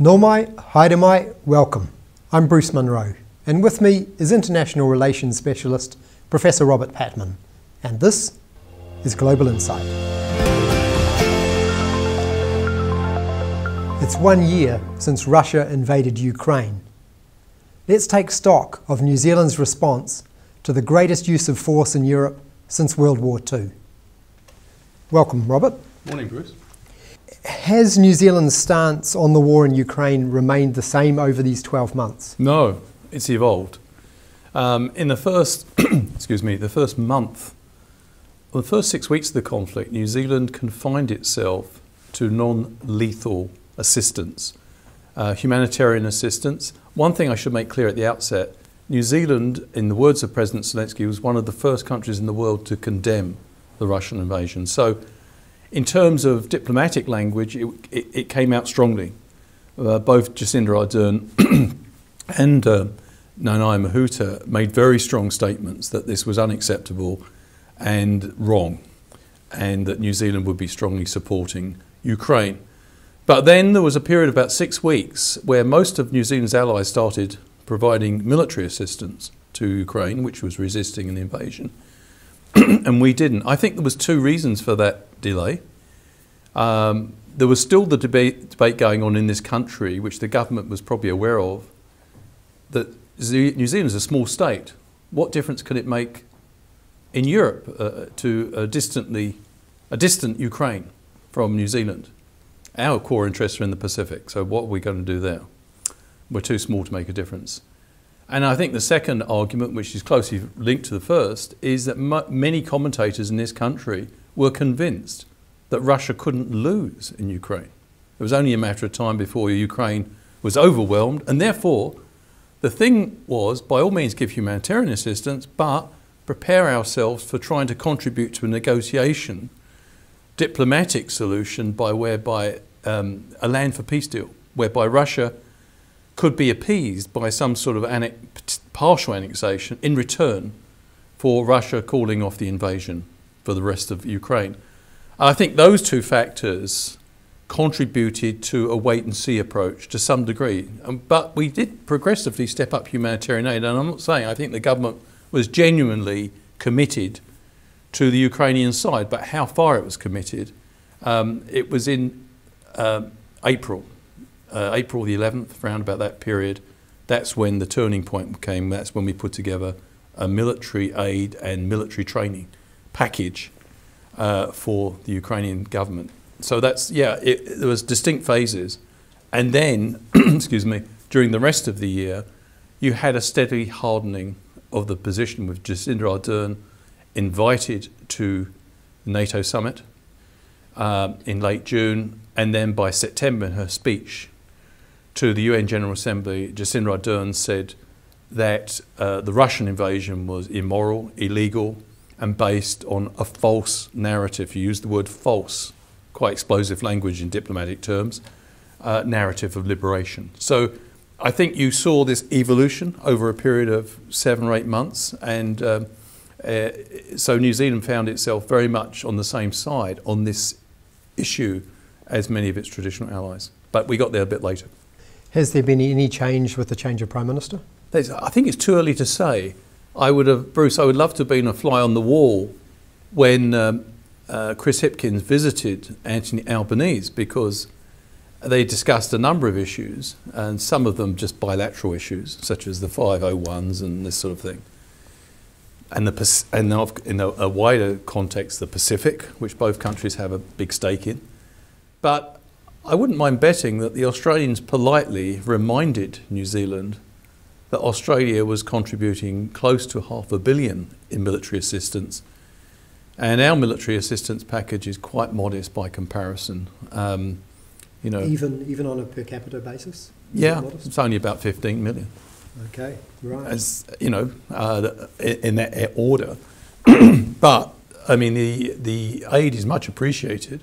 Nō mai, haere mai, welcome. I'm Bruce Munro, and with me is International Relations Specialist Professor Robert Patman, and this is Global Insight. It's 1 year since Russia invaded Ukraine. Let's take stock of New Zealand's response to the greatest use of force in Europe since World War II. Welcome, Robert. Morning, Bruce. Has New Zealand's stance on the war in Ukraine remained the same over these 12 months? No, it's evolved. In the first, the first month, or the first 6 weeks of the conflict, New Zealand confined itself to non-lethal assistance, humanitarian assistance. One thing I should make clear at the outset, New Zealand, in the words of President Zelensky, was one of the first countries in the world to condemn the Russian invasion. So, in terms of diplomatic language, it came out strongly. Both Jacinda Ardern and Nanaia Mahuta made very strong statements that this was unacceptable and wrong, and that New Zealand would be strongly supporting Ukraine. But then there was a period of about 6 weeks where most of New Zealand's allies started providing military assistance to Ukraine, which was resisting an invasion, and we didn't. I think there was two reasons for that delay. There was still the debate going on in this country, which the government was probably aware of, that New Zealand is a small state. What difference can it make in Europe to a distant Ukraine from New Zealand? Our core interests are in the Pacific, so what are we going to do there? We're too small to make a difference. And I think the second argument, which is closely linked to the first, is that many commentators in this country were convinced that Russia couldn't lose in Ukraine. It was only a matter of time before Ukraine was overwhelmed, and therefore the thing was, by all means, give humanitarian assistance, but prepare ourselves for trying to contribute to a negotiation, diplomatic solution whereby a land for peace deal, whereby Russia could be appeased by some sort of partial annexation in return for Russia calling off the invasion for the rest of Ukraine. I think those two factors contributed to a wait-and-see approach to some degree. But we did progressively step up humanitarian aid, and I'm not saying I think the government was genuinely committed to the Ukrainian side, but how far it was committed, it was in April the 11th, around about that period. That's when the turning point came. That's when we put together a military aid and military training package for the Ukrainian government. So that's, there was distinct phases. And then, during the rest of the year, you had a steady hardening of the position with Jacinda Ardern invited to the NATO summit in late June, and then by September in her speech to the UN General Assembly, Jacinda Ardern said that the Russian invasion was immoral, illegal, and based on a false narrative. You used the word false, quite explosive language in diplomatic terms, narrative of liberation. So I think you saw this evolution over a period of 7 or 8 months, and so New Zealand found itself very much on the same side on this issue as many of its traditional allies. But we got there a bit later. Has there been any change with the change of Prime Minister? I think it's too early to say. Bruce, I would love to have been a fly on the wall when Chris Hipkins visited Anthony Albanese, because they discussed a number of issues, and some of them just bilateral issues, such as the 501s and this sort of thing. And in a wider context, the Pacific, which both countries have a big stake in. But I wouldn't mind betting that the Australians politely reminded New Zealand that Australia was contributing close to $500 million in military assistance, and our military assistance package is quite modest by comparison. Even on a per capita basis? Yeah, it's only about 15 million. Okay, right. As you know, in that order. But I mean, the aid is much appreciated,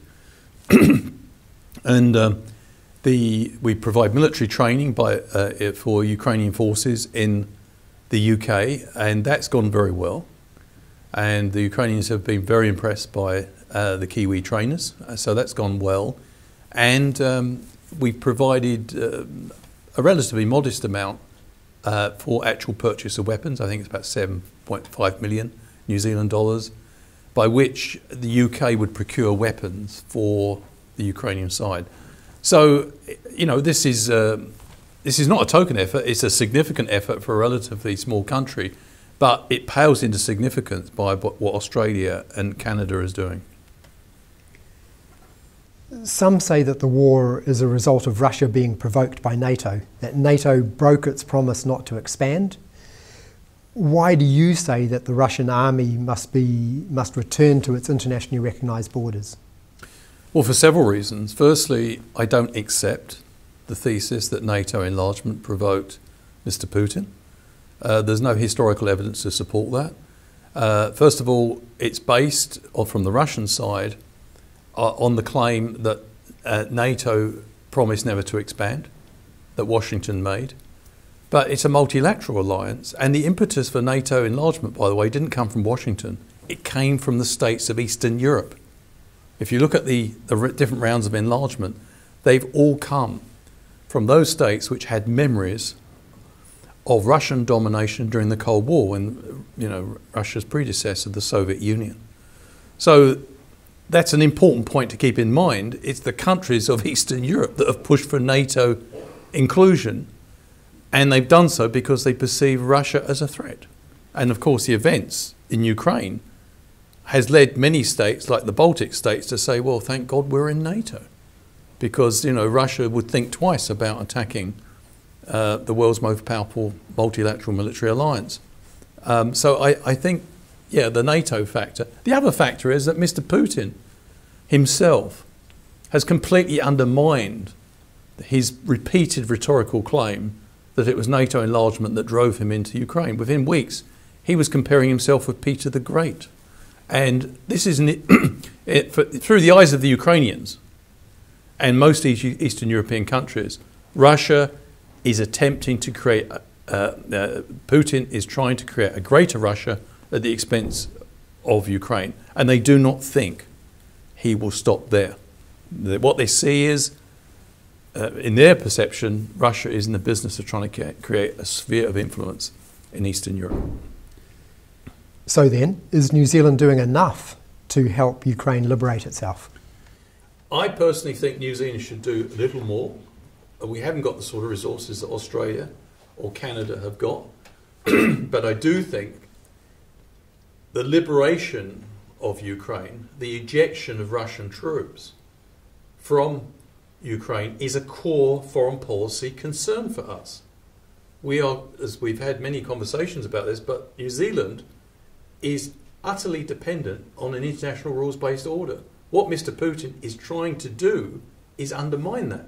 and we provide military training for Ukrainian forces in the UK, and that's gone very well. And the Ukrainians have been very impressed by the Kiwi trainers, so that's gone well. And we've provided a relatively modest amount for actual purchase of weapons. I think it's about 7.5 million New Zealand dollars, by which the UK would procure weapons for the Ukrainian side. So, you know, this is not a token effort. It's a significant effort for a relatively small country, but it pales into significance by what Australia and Canada is doing. Some say that the war is a result of Russia being provoked by NATO, that NATO broke its promise not to expand. Why do you say that the Russian army must return to its internationally recognised borders? Well, for several reasons. Firstly, I don't accept the thesis that NATO enlargement provoked Mr. Putin. There's no historical evidence to support that. First of all, it's based, or from the Russian side, on the claim that NATO promised never to expand, that Washington made. But it's a multilateral alliance, and the impetus for NATO enlargement, by the way, didn't come from Washington. It came from the states of Eastern Europe. If you look at the different rounds of enlargement, they've all come from those states which had memories of Russian domination during the Cold War, when, you know, Russia's predecessor, the Soviet Union. So that's an important point to keep in mind. It's the countries of Eastern Europe that have pushed for NATO inclusion, and they've done so because they perceive Russia as a threat. And of course, the events in Ukraine has led many states, like the Baltic states, to say, well, thank God we're in NATO. Because, you know, Russia would think twice about attacking the world's most powerful multilateral military alliance. So I think, yeah, the NATO factor. The other factor is that Mr. Putin himself has completely undermined his repeated rhetorical claim that it was NATO enlargement that drove him into Ukraine. Within weeks, he was comparing himself with Peter the Great. And this is through the eyes of the Ukrainians and most Eastern European countries. Russia is attempting to create, Putin is trying to create a greater Russia at the expense of Ukraine. And they do not think he will stop there. What they see is, in their perception, Russia is in the business of trying to create a sphere of influence in Eastern Europe. So then, is New Zealand doing enough to help Ukraine liberate itself? I personally think New Zealand should do a little more. We haven't got the sort of resources that Australia or Canada have got. But I do think the liberation of Ukraine, the ejection of Russian troops from Ukraine, is a core foreign policy concern for us. We are, as we've had many conversations about this, but New Zealand is utterly dependent on an international rules-based order. What Mr. Putin is trying to do is undermine that.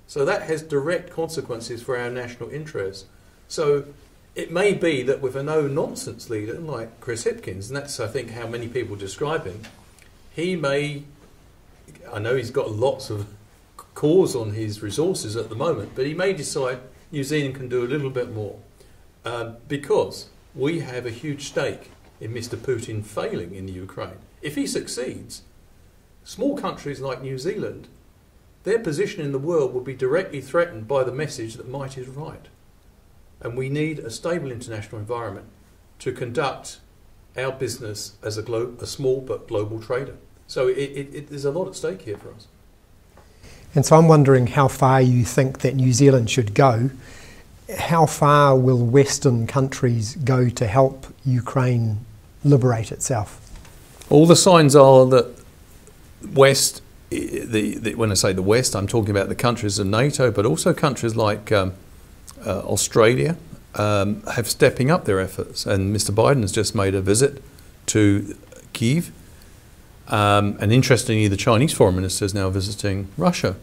So that has direct consequences for our national interests. So it may be that with a no-nonsense leader like Chris Hipkins, and that's, I think, how many people describe him, he may, I know he's got lots of calls on his resources at the moment, but he may decide New Zealand can do a little bit more because we have a huge stake in Mr. Putin failing in the Ukraine. If he succeeds, small countries like New Zealand, their position in the world will be directly threatened by the message that might is right. And we need a stable international environment to conduct our business as a small but global trader. So there's a lot at stake here for us. And so I'm wondering how far you think that New Zealand should go. How far will Western countries go to help Ukraine liberate itself? All the signs are that West, when I say the West, I'm talking about the countries of NATO, but also countries like Australia have stepping up their efforts. And Mr. Biden has just made a visit to Kyiv. And interestingly, the Chinese foreign minister is now visiting Russia.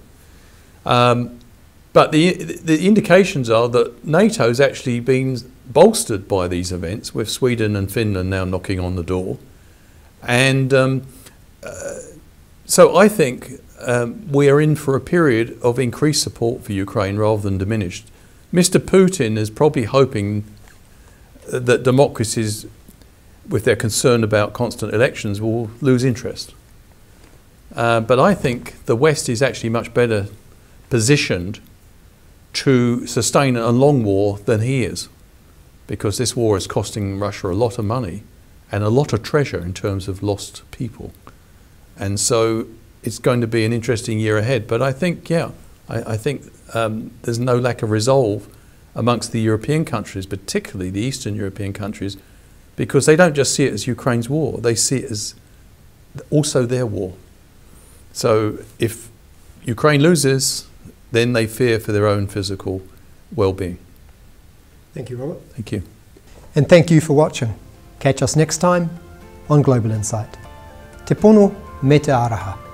But the indications are that NATO has actually been bolstered by these events, with Sweden and Finland now knocking on the door. And so I think we are in for a period of increased support for Ukraine rather than diminished. Mr. Putin is probably hoping that democracies, with their concern about constant elections, will lose interest. But I think the West is actually much better positioned to sustain a long war than he is, because this war is costing Russia a lot of money and a lot of treasure in terms of lost people. And so it's going to be an interesting year ahead. But I think, I think there's no lack of resolve amongst the European countries, particularly the Eastern European countries, because they don't just see it as Ukraine's war, they see it as also their war. So if Ukraine loses, then they fear for their own physical well-being. Thank you, Robert. Thank you. And thank you for watching. Catch us next time on Global Insight. Te pono me te araha.